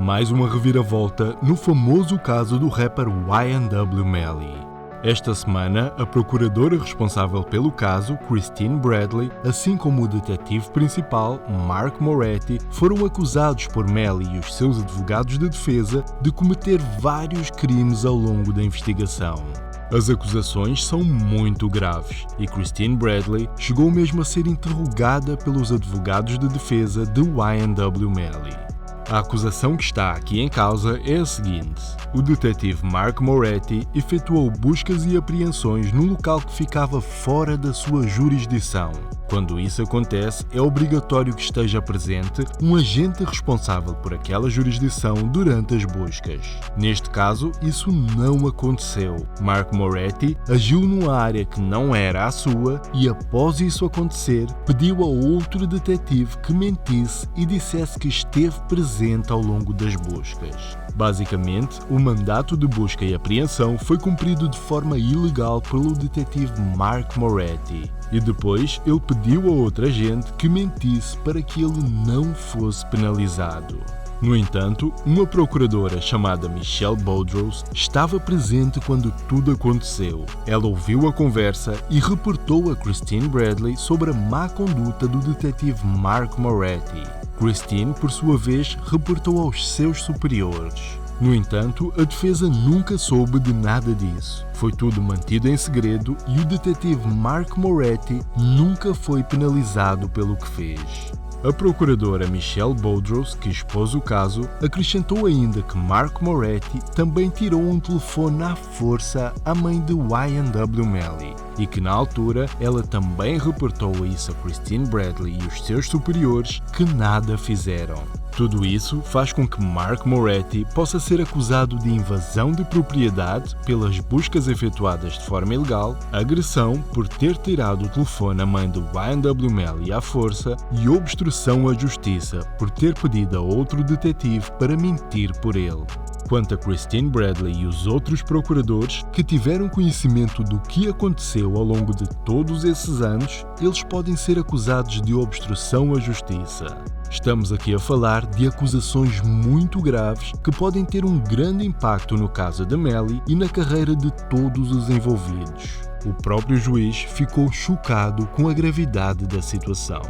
mais uma reviravolta no famoso caso do rapper YNW Melly. Esta semana, a procuradora responsável pelo caso, Christine Bradley, assim como o detetive principal, Mark Moretti, foram acusados por Melly e os seus advogados de defesa de cometer vários crimes ao longo da investigação. As acusações são muito graves e Christine Bradley chegou mesmo a ser interrogada pelos advogados de defesa de YNW Melly. A acusação que está aqui em causa é a seguinte: o detetive Mark Moretti efetuou buscas e apreensões no local que ficava fora da sua jurisdição. Quando isso acontece, é obrigatório que esteja presente um agente responsável por aquela jurisdição durante as buscas. Neste caso, isso não aconteceu. Mark Moretti agiu numa área que não era a sua e, após isso acontecer, pediu a outro detetive que mentisse e dissesse que esteve presente ao longo das buscas. Basicamente, o mandato de busca e apreensão foi cumprido de forma ilegal pelo detetive Mark Moretti. E depois ele pediu a outra agente que mentisse para que ele não fosse penalizado. No entanto, uma procuradora chamada Michelle Boudreaux estava presente quando tudo aconteceu. Ela ouviu a conversa e reportou a Christine Bradley sobre a má conduta do detetive Mark Moretti. Christine, por sua vez, reportou aos seus superiores. No entanto, a defesa nunca soube de nada disso. Foi tudo mantido em segredo e o detetive Mark Moretti nunca foi penalizado pelo que fez. A procuradora Michelle Boudreaux, que expôs o caso, acrescentou ainda que Mark Moretti também tirou um telefone à força à mãe de YNW Melly e que na altura ela também reportou isso a Christine Bradley e os seus superiores, que nada fizeram. Tudo isso faz com que Mark Moretti possa ser acusado de invasão de propriedade pelas buscas efetuadas de forma ilegal, agressão por ter tirado o telefone à mãe de YNW Melly à força e obstrução à justiça por ter pedido a outro detetive para mentir por ele. Quanto a Christine Bradley e os outros procuradores que tiveram conhecimento do que aconteceu ao longo de todos esses anos, eles podem ser acusados de obstrução à justiça. Estamos aqui a falar de acusações muito graves que podem ter um grande impacto no caso de Melly e na carreira de todos os envolvidos. O próprio juiz ficou chocado com a gravidade da situação.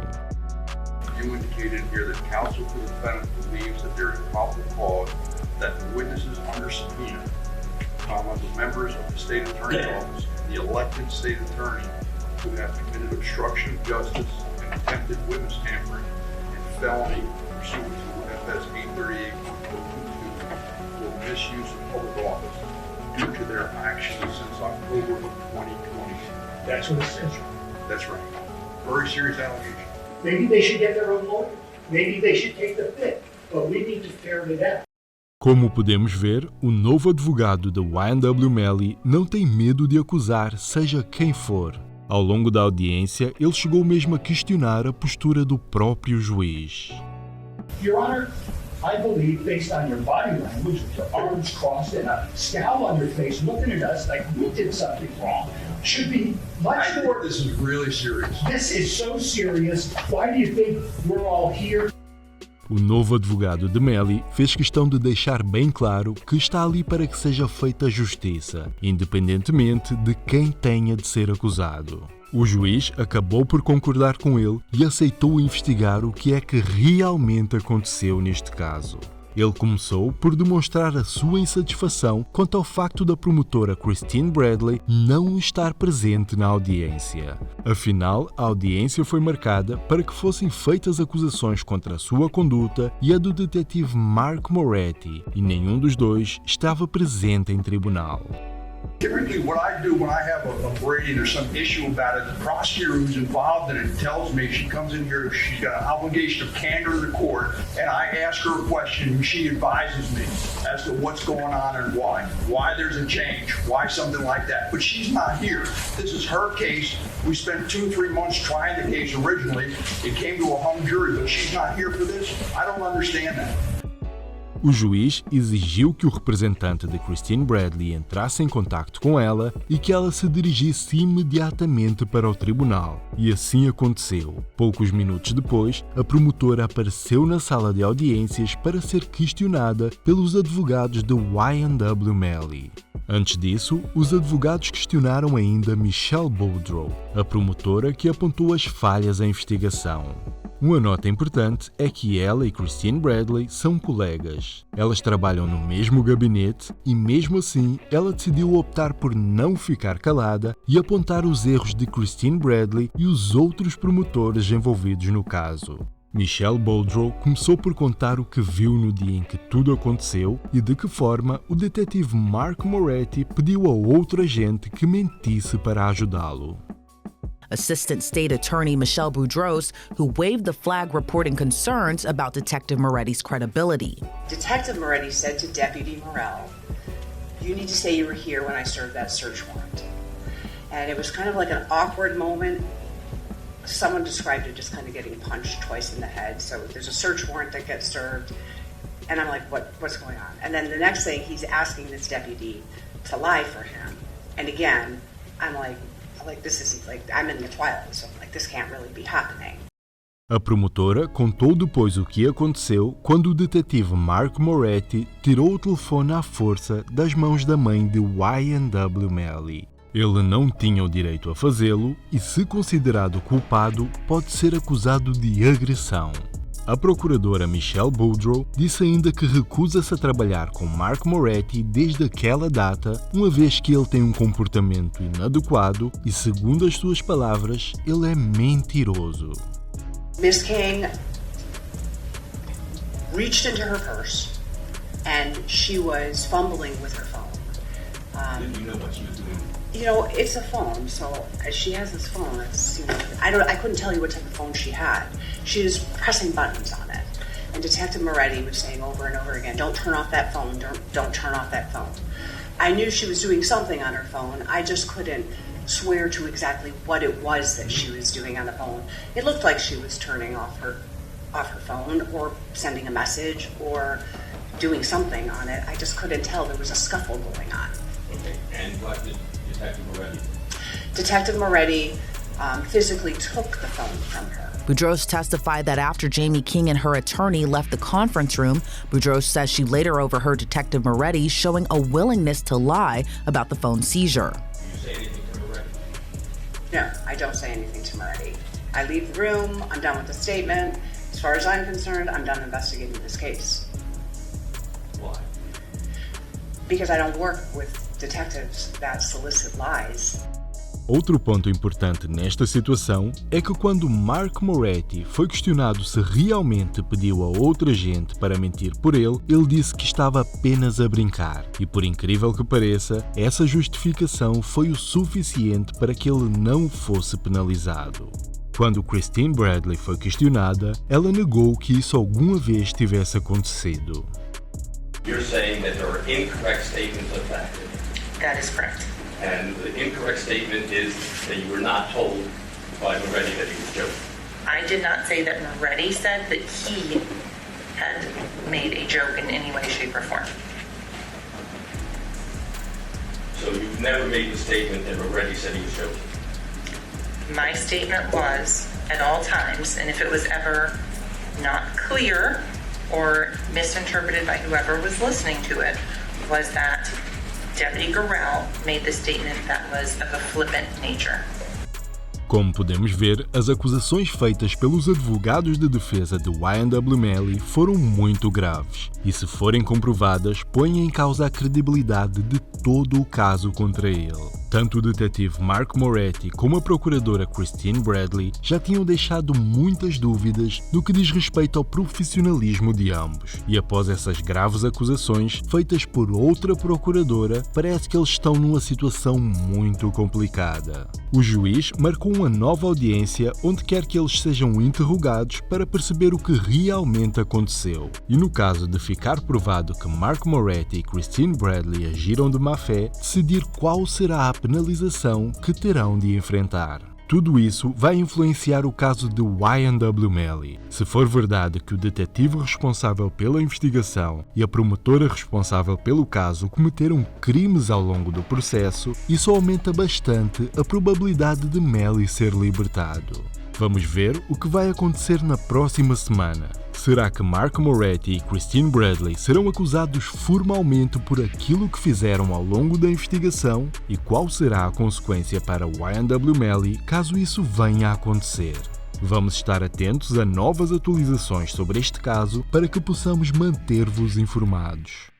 You indicated here that counsel for the defendant believes that there is probable cause that the witnesses under subpoena, the members of the state attorney's office, and the elected state attorney who have committed obstruction of justice and attempted witness tampering and felony pursuant to FS 838.22 for misuse of public office due to their actions since October of 2020. That's what it says. That's right. Very serious allegation. Maybe they should get their own lawyer. Maybe they should take the fifth. But we need to ferret it out. Como podemos ver, o novo advogado da YNW Melly não tem medo de acusar seja quem for. Ao longo da audiência, ele chegou mesmo a questionar a postura do próprio juiz. Your Honor, I believe, based on your body language, with your arms crossed and a scowl on your face, looking at us like we did something wrong, should be much more. This is really serious. This is so serious. Why do you think we're all here? O novo advogado de Melly fez questão de deixar bem claro que está ali para que seja feita justiça, independentemente de quem tenha de ser acusado. O juiz acabou por concordar com ele e aceitou investigar o que é que realmente aconteceu neste caso. Ele começou por demonstrar a sua insatisfação quanto ao facto da promotora Christine Bradley não estar presente na audiência. Afinal, a audiência foi marcada para que fossem feitas acusações contra a sua conduta e a do detetive Mark Moretti, e nenhum dos dois estava presente em tribunal. Typically, what I do when I have a braiding or some issue about it, the prosecutor who's involved in it tells me, she comes in here, she's got an obligation of candor to the court, and I ask her a question, and she advises me as to what's going on and why there's a change, why something like that. But she's not here. This is her case. We spent 2 or 3 months trying the case originally. It came to a hung jury, but she's not here for this. I don't understand that. O juiz exigiu que o representante de Christine Bradley entrasse em contacto com ela e que ela se dirigisse imediatamente para o tribunal. E assim aconteceu. Poucos minutos depois, a promotora apareceu na sala de audiências para ser questionada pelos advogados de Y&W Melly. Antes disso, os advogados questionaram ainda Michelle Boudreau, a promotora que apontou as falhas à investigação. Uma nota importante é que ela e Christine Bradley são colegas. Elas trabalham no mesmo gabinete e, mesmo assim, ela decidiu optar por não ficar calada e apontar os erros de Christine Bradley e os outros promotores envolvidos no caso. Michelle Boudreau começou por contar o que viu no dia em que tudo aconteceu e de que forma o detetive Mark Moretti pediu a outro agente que mentisse para ajudá-lo. Assistant State Attorney Michelle Boudreau, who waved the flag reporting concerns about Detective Moretti's credibility. Detective Moretti said to Deputy Morell, "You need to say you were here when I served that search warrant." And it was kind of like an awkward moment. Someone described it just kind of getting punched twice in the head. So there's a search warrant that gets served, and I'm like, what's going on? And then the next thing, he's asking this deputy to lie for him. And again, I'm like this isn't like, I'm in the twilight, so I'm like, this can't really be happening. A promotora contou depois o que aconteceu quando o detetive Mark Moretti tirou o telefone à força das mãos da mãe de Y&W Melly. Ele não tinha o direito a fazê-lo e, se considerado culpado, pode ser acusado de agressão. A procuradora Michelle Boudreau disse ainda que recusa-se a trabalhar com Mark Moretti desde aquela data, uma vez que ele tem um comportamento inadequado e, segundo as suas palavras, ele é mentiroso. Miss King reached into her purse and she was fumbling with her phone. Did you know what she was doing? You know, it's a phone, so she has this phone. It's, you know, I couldn't tell you what type of phone she had. She was pressing buttons on it. And Detective Moretti was saying over and over again, "Don't turn off that phone, don't turn off that phone." I knew she was doing something on her phone. I just couldn't swear to exactly what it was that she was doing on the phone. It looked like she was turning off her phone or sending a message or doing something on it. I just couldn't tell. There was a scuffle going on. Okay, and what did Detective Moretti do? Detective Moretti physically took the phone from her. Boudreau testified that after Jamie King and her attorney left the conference room, Boudreau says she later overheard Detective Moretti showing a willingness to lie about the phone seizure. Do you say anything to Moretti? No, I don't say anything to Moretti. I leave the room, I'm done with the statement. As far as I'm concerned, I'm done investigating this case. Why? Because I don't work with detectives that solicit lies. Outro ponto importante nesta situação é que quando Mark Moretti foi questionado se realmente pediu a outra agente para mentir por ele, ele disse que estava apenas a brincar. E por incrível que pareça, essa justificação foi o suficiente para que ele não fosse penalizado. Quando Christine Bradley foi questionada, ela negou que isso alguma vez tivesse acontecido. You're saying that there are incorrect statements of fact. That is correct. And the incorrect statement is that you were not told by Moretti that he was joking. I did not say that Moretti said that he had made a joke in any way, shape, or form. So you've never made the statement that Moretti said he was joking? My statement was, at all times, and if it was ever not clear or misinterpreted by whoever was listening to it, was that Deputy Gorell made the statement that was of a flippant nature. Como podemos ver, as acusações feitas pelos advogados de defesa de Y&W Melly foram muito graves e, se forem comprovadas, põem em causa a credibilidade de todo o caso contra ele. Tanto o detetive Mark Moretti como a procuradora Christine Bradley já tinham deixado muitas dúvidas no que diz respeito ao profissionalismo de ambos. E após essas graves acusações feitas por outra procuradora, parece que eles estão numa situação muito complicada. O juiz marcou uma nova audiência onde quer que eles sejam interrogados para perceber o que realmente aconteceu. E no caso de ficar provado que Mark Moretti e Christine Bradley agiram de má fé, decidir qual será a penalização que terão de enfrentar. Tudo isso vai influenciar o caso de Y&W Melly. Se for verdade que o detetive responsável pela investigação e a promotora responsável pelo caso cometeram crimes ao longo do processo, isso aumenta bastante a probabilidade de Melly ser libertado. Vamos ver o que vai acontecer na próxima semana. Será que Mark Moretti e Christine Bradley serão acusados formalmente por aquilo que fizeram ao longo da investigação? E qual será a consequência para Y&W Melly caso isso venha a acontecer? Vamos estar atentos a novas atualizações sobre este caso para que possamos manter-vos informados.